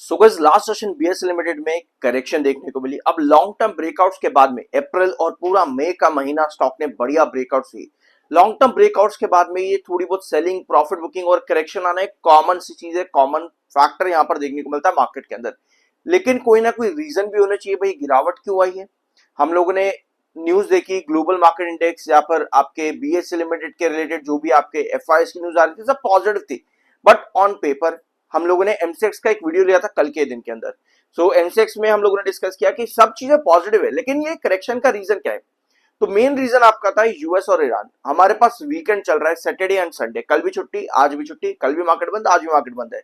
So guys last session BSE limited में correction देखने को मिली। अब लॉन्ग टर्म ब्रेकआउट्स के बाद में अप्रैल और पूरा मई का महीना स्टॉक ने बढ़िया ब्रेकआउट्स हुई। लॉन्ग टर्म ब्रेकआउट्स के बाद में ये थोड़ी बहुत सेलिंग, प्रॉफिट बुकिंग और करेक्शन आना एक कॉमन सी चीज है, कॉमन फैक्टर यहाँ पर देखने को मिलता है मार्केट के अंदर। लेकिन कोई ना कोई रीजन भी होना चाहिए, भाई गिरावट क्यों आई है। हम लोगों ने न्यूज देखी, ग्लोबल मार्केट इंडेक्स या फिर आपके बीएसई लिमिटेड के रिलेटेड जो भी आपके एफआईएस की न्यूज आ रही थी सब पॉजिटिव थी, बट ऑन पेपर हम लोगों ने एमसीएक्स का एक वीडियो लिया था कल के दिन के अंदर। सो एमसीएक्स में हम लोगों ने डिस्कस किया कि सब चीजें पॉजिटिव है, लेकिन ये करेक्शन का रीजन क्या है। तो मेन रीजन आपका था यूएस और ईरान। हमारे पास वीकेंड चल रहा है, सैटरडे एंड संडे, कल भी छुट्टी, आज भी छुट्टी, कल भी मार्केट बंद, आज भी मार्केट बंद है।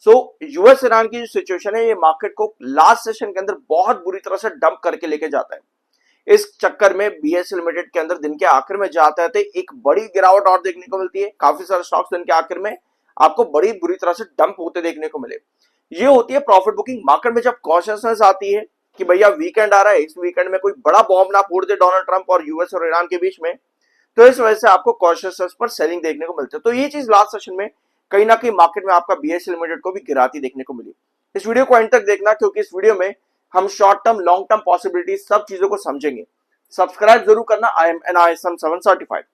सो यूएस ईरान की जो सिचुएशन है ये मार्केट को लास्ट सेशन के अंदर बहुत बुरी तरह से डंप करके लेके जाता है। इस चक्कर में बीएसई लिमिटेड के अंदर दिन के आखिर में जाते हैं एक बड़ी गिरावट और देखने को मिलती है। काफी सारे स्टॉक्स दिन के आखिर में आपको बड़ी बुरी तरह से डंप होते देखने को मिले। ये होती है प्रॉफिट बुकिंग। मार्केट में जब कॉशियसनेस आती है कि भैया वीकेंड आ रहा है, इस वीकेंड में कोई बड़ा बॉम्ब ना फोड़ दे डोनाल्ड ट्रंप और यूएस और ईरान के बीच में, तो इस वजह से आपको कॉशियसनेस पर सेलिंग देखने को मिलती है। तो ये चीज लास्ट सेशन में कहीं ना कहीं मार्केट में आपका बीएसई लिमिटेड को भी गिराती देखने को मिली। इस वीडियो को एंड तक देखना, क्योंकि इस वीडियो में हम short term, long term possibility सब चीजों को समझेंगे। सब्सक्राइब जरूर करना। I am an ISM 7 certified.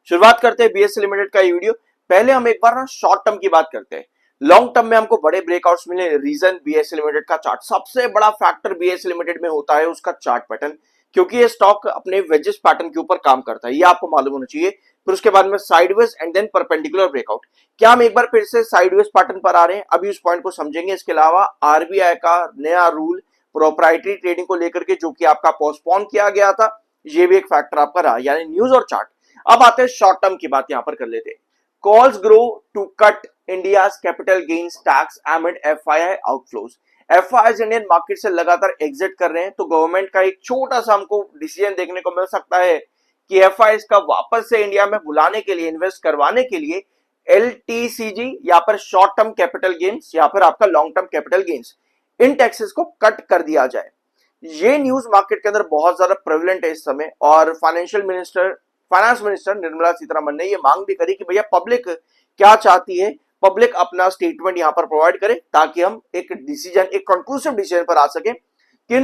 शुरुआत करते हैं बीएसई लिमिटेड का ये वीडियो। पहले हम एक बार ना शॉर्ट टर्म की बात करते हैं। लॉन्ग टर्म में हमको बड़े ब्रेकआउट्स मिले। रीजन बीएसई लिमिटेड का चार्ट, सबसे बड़ा फैक्टर बीएसई लिमिटेड में होता है उसका चार्ट पैटर्न, क्योंकि ये स्टॉक अपने वेजेस पैटर्न के ऊपर काम करता है, ये आपको मालूम होना चाहिए। फिर उसके बाद में sideways and then perpendicular breakout. क्या हम एक बार फिर से साइडवेज पैटर्न पर आ रहे हैं, अभी उस पॉइंट को समझेंगे। इसके अलावा आरबीआई का नया रूल प्रोप्राइटरी ट्रेडिंग को लेकर के, जो कि आपका पोस्टपोन किया गया था, ये भी एक फैक्टर आपका रहा, यानी न्यूज और चार्ट। अब आते हैं शॉर्ट टर्म की बात, यहां पर कर लेते हैं। Calls grow to cut India's capital gains tax amid FII outflows. FII Indian market से लगातार एग्जिट कर रहे हैं, तो गवर्नमेंट का एक छोटा सा हमको डिसीजन देखने को मिल सकता है कि एफआईआई का वापस से इंडिया में बुलाने के लिए, इन्वेस्ट करवाने के लिए एलटीसीजी या फिर शॉर्ट टर्म कैपिटल गेन्स या फिर आपका लॉन्ग टर्म कैपिटल गेन्स, इन टैक्सेस को कट कर दिया जाए। ये न्यूज मार्केट के अंदर बहुत ज्यादा प्रेवलेंट है इस समय, और फाइनेंस मिनिस्टर निर्मला सीतारमण ने ये मांग भी करी कि भैया पब्लिक क्या चाहती है, पब्लिक अपना स्टेटमेंट यहां पर प्रोवाइड करे, ताकि हम एक डिसीजन, एक कंक्लूसिव डिसीजन पर आ सके कि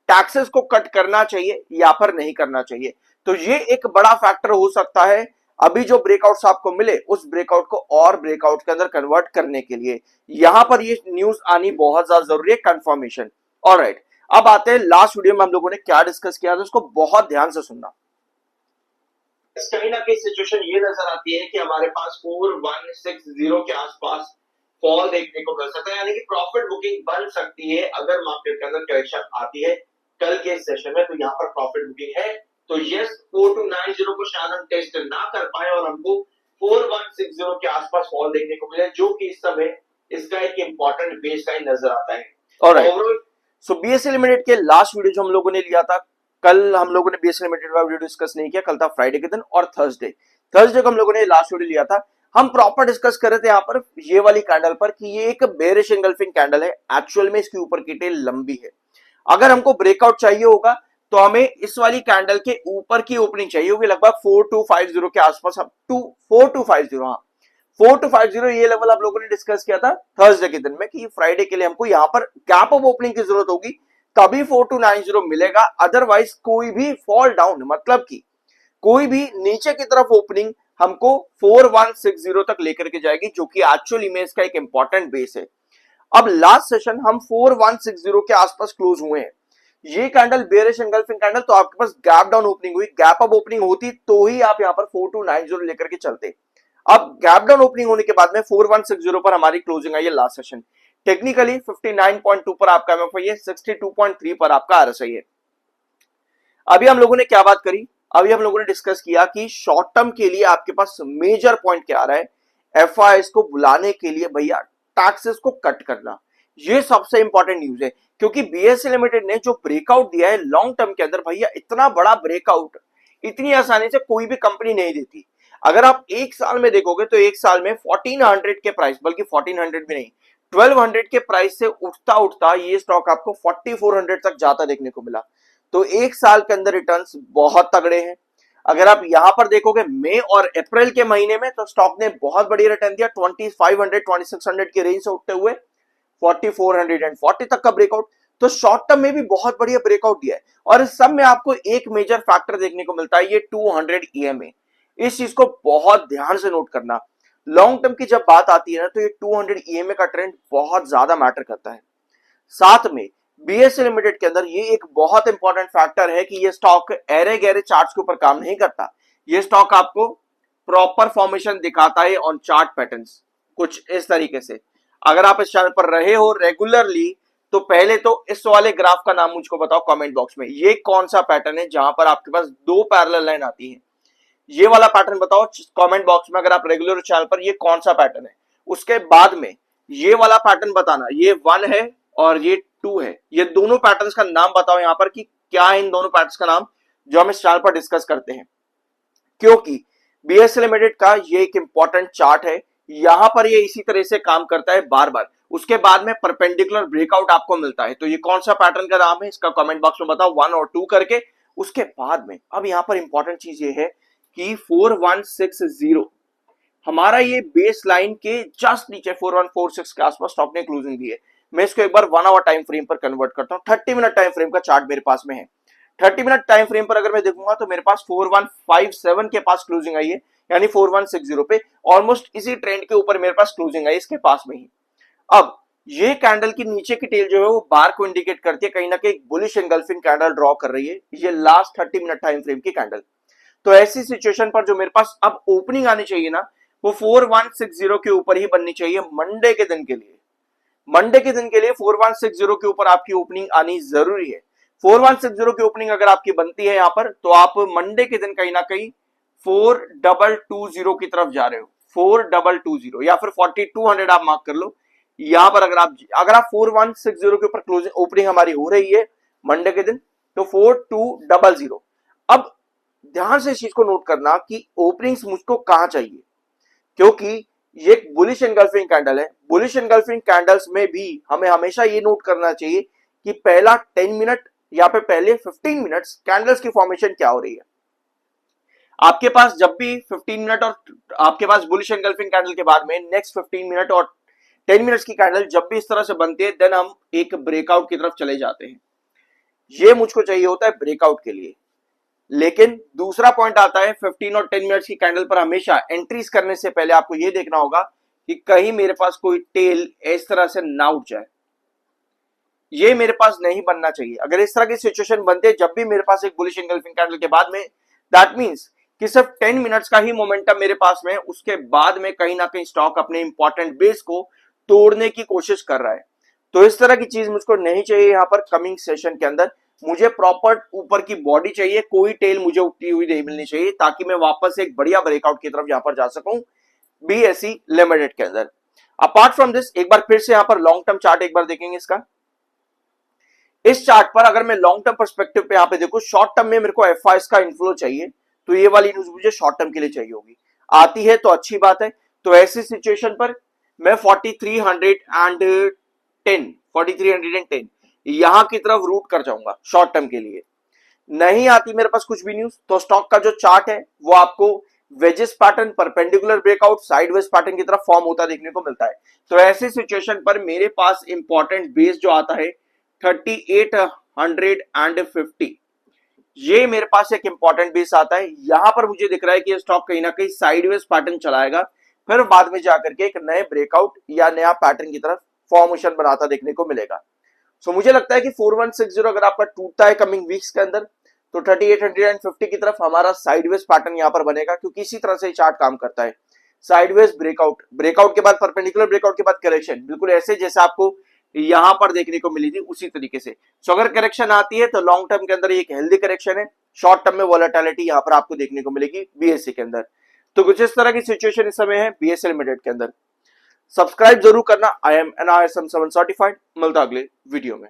टैक्सेस को कट करना चाहिए या फिर नहीं करना चाहिए। तो ये एक बड़ा फैक्टर हो सकता है अभी जो ब्रेकआउट्स आपको मिले उस ब्रेकआउट को और ब्रेकआउट के अंदर कन्वर्ट करने के लिए। यहां पर ये न्यूज आनी बहुत ज्यादा जरूरी है, कंफर्मेशन। ऑलराइट, अब आते हैं लास्ट वीडियो में हम लोगों ने क्या डिस्कस किया था, उसको बहुत ध्यान से सुनना। कहीं ना कहीं सिचुएशन ये नजर आती है कि हमारे पास 4160 के आसपास फॉल देखने को मिल सकता है, यानी कि प्रॉफिट बुकिंग बन सकती है अगर मार्केट के अंदर करेक्शन आती है कल के सेशन में। तो यहाँ पर प्रॉफिट बुकिंग है, तो यस 4290 को शायद हम टेस्ट ना कर पाए और हमको 4160 के आसपास फॉल देखने को मिले, जो कि इस समय इसका एक इंपॉर्टेंट बेस लाइन नजर आता है। ओवरऑल सो बीएसई लिमिटेड के लास्ट वीडियो जो हम लोगों ने लिया था, कल हम लोगों ने बीएसई लिमिटेड का वीडियो डिस्कस नहीं किया, कल था फ्राइडे के दिन, और थर्सडे को हम लोगों ने लास्ट वीडियो लिया था। हम प्रॉपर डिस्कस कर रहे थे यहाँ पर ये वाली कैंडल पर कि ये एक बेरिश एंगल्फिंग कैंडल है। एक्चुअल में इसकी ऊपर की टेल लंबी है। अगर हमको ब्रेकआउट चाहिए होगा तो हमें इस वाली कैंडल के ऊपर की ओपनिंग चाहिए होगी, लगभग 4250 के आसपास। 4250, हाँ 4250 ये लेवल आप लोगों ने डिस्कस किया था थर्सडे के दिन में कि फ्राइडे के लिए हमको यहाँ पर गैप ऑफ ओपनिंग की जरूरत होगी, तभी 4290 मिलेगा। अदरवाइज कोई भी फॉल डाउन, मतलब कि कोई भी नीचे की तरफ ओपनिंग हमको 4160 तक लेकर के जाएगी, जो कि एक्चुअली में इसका एक इंपॉर्टेंट बेस है। अब लास्ट सेशन हम 4160 के आसपास क्लोज हुए हैं। ये कैंडल बेरिश एंगल्फिंग कैंडल, तो आपके पास गैप डाउन ओपनिंग हुई, गैप अप ओपनिंग होती तो ही आप यहां पर 4290 लेकर के चलते। अब गैप डाउन ओपनिंग होने के बाद में 4160 पर हमारी क्लोजिंग आई है लास्ट सेशन। टेक्निकली 59.2 पर आपका एमएफआई है, 62.3 पर आपका आरएसआई है। अभी हम लोगों ने क्या बात करी, अभी हम लोगों ने डिस्कस किया कि शॉर्ट टर्म के लिए आपके पास मेजर पॉइंट क्या आ रहा है, एफआईआई को बुलाने के लिए भैया टैक्सेस को कट करना। ये सबसे इंपॉर्टेंट न्यूज है, क्योंकि बीएसई लिमिटेड ने जो ब्रेकआउट दिया है लॉन्ग टर्म के अंदर, भैया इतना बड़ा ब्रेकआउट इतनी आसानी से कोई भी कंपनी नहीं देती। अगर आप एक साल में देखोगे तो एक साल में 1400 के प्राइस, बल्कि 1400 भी नहीं, 1200 के प्राइस से उठता उठता ये स्टॉक आपको 4400 तक जाता देखने को मिला। तो एक साल के अंदर रिटर्न्स बहुत तगड़े हैं। अगर आप यहां पर देखोगे मई और अप्रैल के महीने में, तो स्टॉक ने बहुत बड़ी रिटर्न दिया, 2500 2600 की रेंज से उठते हुए 4440 तक का ब्रेकआउट। तो शॉर्ट टर्म में भी बहुत बढ़िया ब्रेकआउट दिया है। और इस सब में आपको एक मेजर फैक्टर देखने को मिलता है, ये 200 EMA। इस चीज को बहुत ध्यान से नोट करना। लॉन्ग टर्म की जब बात आती है ना, तो ये 200 EMA का ट्रेंड बहुत ज्यादा मैटर करता है। साथ में बीएसई लिमिटेड के अंदर ये एक बहुत इंपॉर्टेंट फैक्टर है कि ये स्टॉक एरे गहरे चार्ट्स के ऊपर काम नहीं करता। ये स्टॉक आपको प्रॉपर फॉर्मेशन दिखाता है ऑन चार्ट पैटर्न्स, कुछ इस तरीके से। अगर आप इस चैनल पर रहे हो रेगुलरली, तो पहले तो इस वाले ग्राफ का नाम मुझको बताओ कमेंट बॉक्स में। ये कौन सा पैटर्न है जहां पर आपके पास दो पैरेलल लाइन आती है? ये वाला पैटर्न बताओ कमेंट बॉक्स में, अगर आप रेगुलर चैनल पर, ये कौन सा पैटर्न है। उसके बाद में ये वाला पैटर्न बताना, ये 1 है और ये 2 है। ये दोनों पैटर्न्स का नाम बताओ यहां पर कि क्या है इन दोनों पैटर्न्स का नाम जो हम इस चैनल पर डिस्कस करते हैं। क्योंकि बीएसई लिमिटेड का ये एक इंपॉर्टेंट चार्ट है, यहां पर ये इसी तरह से काम करता है बार बार। उसके बाद में परपेंडिकुलर ब्रेकआउट आपको मिलता है। तो ये कौन सा पैटर्न का नाम है, इसका कमेंट बॉक्स में बताओ 1 और 2 करके। उसके बाद में अब यहां पर इंपॉर्टेंट चीज ये है कि 4160 हमारा ये बेस लाइन के जस्ट नीचे 4146 के आसपास स्टॉक ने क्लोजिंग दी है। मैं इसको एक बार 1 आवर टाइम फ्रेम पर कन्वर्ट करता हूं। 30 मिनट टाइम फ्रेम का चार्ट मेरे पास में है। 30 मिनट टाइम फ्रेम पर अगर मैं देखूंगा तो मेरे पास 4157 के पास क्लोजिंग आई है, यानी 4160 पे ऑलमोस्ट इसी ट्रेंड के ऊपर मेरे पास क्लोजिंग आई इसके पास में ही। अब ये कैंडल की नीचे की टेल जो है वो बार को इंडिकेट करती है, कहीं ना कहीं बुलिश एंगल्फिंग कैंडल ड्रॉ कर रही है, ये लास्ट 30 मिनट टाइम फ्रेम की कैंडल। तो ऐसी सिचुएशन पर जो मेरे पास अब ओपनिंग आनी चाहिए ना, वो 4160 के ऊपर ही बननी चाहिए मंडे के दिन के लिए। मंडे के दिन के लिए 4160 के ऊपर आपकी ओपनिंग आनी जरूरी है। 4160 की ओपनिंग अगर आपकी बनती है यहां पर, तो आप मंडे के दिन कहीं ना कहीं 4220 की तरफ जा रहे हो। 4220 या फिर 4200 आप मार्क कर लो। यहां पर अगर आप 4160 के ऊपर क्लोजिंग ओपनिंग हमारी हो रही है मंडे के दिन, तो 4200। अब ध्यान से इस चीज को नोट करना कि ओपनिंग्स मुझको कहां चाहिए, क्योंकि ये एक बुलिश एंगल्फिंग कैंडल है। बुलिश एंगल्फिंग कैंडल्स में भी हमें हमेशा ये नोट करना चाहिए कि पहला 10 मिनट या फिर पहले 15 मिनट्स कैंडल्स की फॉर्मेशन क्या हो रही है। आपके पास जब भी 15 मिनट और आपके पास बुलिश एंगल्फिंग कैंडल के बाद में नेक्स्ट 15 मिनट और 10 मिनट्स की कैंडल जब भी इस तरह से बनती है, देन हम एक ब्रेकआउट की तरफ चले जाते हैं। ये मुझको चाहिए होता है ब्रेकआउट के लिए। लेकिन दूसरा पॉइंट आता है 15 और 10 मिनट्स की कैंडल पर हमेशा एंट्रीज करने से पहले आपको यह देखना होगा कि कहीं मेरे पास कोई टेल इस तरह से ना उठ जाए। ये मेरे पास नहीं बनना चाहिए। अगर इस तरह की सिचुएशन बनती है जब भी मेरे पास एक बुलिश एंगल्फिंग कैंडल के बाद में, दैट मींस कि सिर्फ 10 मिनट्स का ही मोमेंटम मेरे पास में, उसके बाद में कहीं ना कहीं स्टॉक अपने इंपॉर्टेंट बेस को तोड़ने की कोशिश कर रहा है। तो इस तरह की चीज मुझको नहीं चाहिए यहां पर कमिंग सेशन के अंदर। मुझे प्रॉपर ऊपर की बॉडी चाहिए, कोई टेल मुझे उठती हुई नहीं मिलनी चाहिए, ताकि मैं वापस एक बढ़िया ब्रेकआउट की तरफ यहां पर जा सकूं बीएसई लिमिटेड के अंदर। अपार्ट फ्रॉम दिस, एक बार फिर से यहां पर लॉन्ग टर्म चार्ट एक बार देखेंगे इसका। इस चार्ट पर अगर मैं लॉन्ग टर्म पर्सपेक्टिव पे यहां पे देखूं, शॉर्ट टर्म में मेरे को एफआईएस का इनफ्लो चाहिए, तो ये वाली न्यूज मुझे शॉर्ट टर्म के लिए चाहिए होगी। आती है तो अच्छी बात है। तो ऐसी सिचुएशन पर मैं 4310 यहां की तरफ रूट कर जाऊंगा शॉर्ट टर्म के लिए। नहीं आती मेरे पास कुछ भी न्यूज, तो स्टॉक का जो चार्ट है वो आपको wages pattern, perpendicular breakout, sideways pattern की तरफ फॉर्म होता देखने को मिलता है। तो ऐसी सिचुएशन पर मेरे पास इंपॉर्टेंट बेस जो आता है 3850, ये मेरे पास एक इंपॉर्टेंट बेस आता है। यहां पर मुझे दिख रहा है कि ये स्टॉक कहीं ना कहीं साइडवेज पैटर्न चलाएगा, फिर बाद में जाकर के एक नए ब्रेकआउट या नया पैटर्न की तरफ फॉर्मेशन बनाता देखने को मिलेगा। सो मुझे लगता है कि 4160 अगर आपका टूटता है कमिंग वीक्स के अंदर, तो 3850 की तरफ हमारा साइडवेज पैटर्न यहां पर बनेगा, क्योंकि इसी तरह से चार्ट काम करता है। साइडवेज ब्रेकआउट, ब्रेकआउट के बाद परपेंडिकुलर ब्रेकआउट के बाद करेक्शन, बिल्कुल ऐसे जैसे आपको यहां पर देखने को मिली थी उसी तरीके से। सो अगर करेक्शन आती है तो लॉन्ग टर्म के अंदर एक हेल्दी करेक्शन है, शॉर्ट टर्म में वोलेटिलिटी यहां पर आपको देखने को मिलेगी बीएसई के अंदर। तो कुछ इस तरह की सिचुएशन इस समय है बीएसई लिमिटेड के अंदर। सब्सक्राइब जरूर करना। I M NISM 7 certified. मिलता अगले वीडियो में।